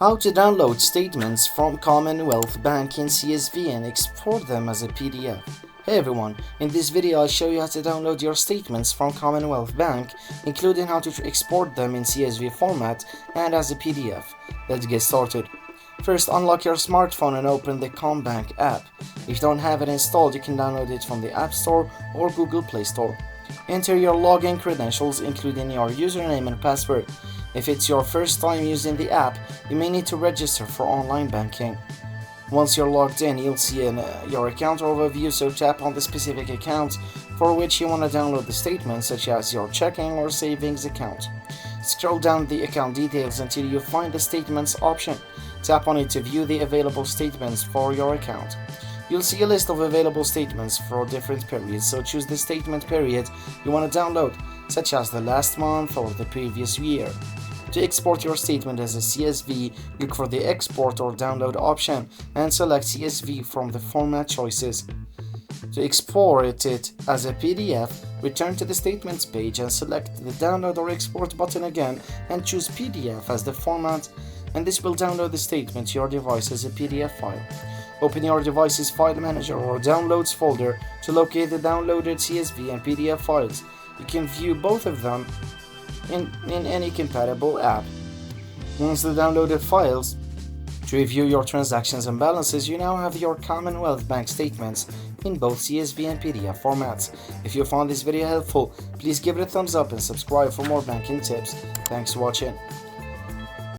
How to download statements from Commonwealth Bank in CSV and export them as a PDF. Hey everyone, in this video I'll show you how to download your statements from Commonwealth Bank, including how to export them in CSV format and as a PDF. Let's get started. First, unlock your smartphone and open the Commbank app. If you don't have it installed, you can download it from the App Store or Google Play Store. Enter your login credentials, including your username and password. If it's your first time using the app, you may need to register for online banking. Once you're logged in, you'll see your account overview, so tap on the specific account for which you want to download the statement, such as your checking or savings account. Scroll down the account details until you find the statements option. Tap on it to view the available statements for your account. You'll see a list of available statements for different periods, so choose the statement period you want to download, such as the last month or the previous year. To export your statement as a CSV, look for the Export or Download option and select CSV from the format choices. To export it as a PDF, return to the Statements page and select the Download or Export button again and choose PDF as the format, and this will download the statement to your device as a PDF file. Open your device's file manager or downloads folder to locate the downloaded CSV and PDF files. You can view both of them in any compatible app. Once the downloaded files, to review your transactions and balances, you now have your Commonwealth Bank statements in both CSV and PDF formats. If you found this video helpful, please give it a thumbs up and subscribe for more banking tips. Thanks for watching.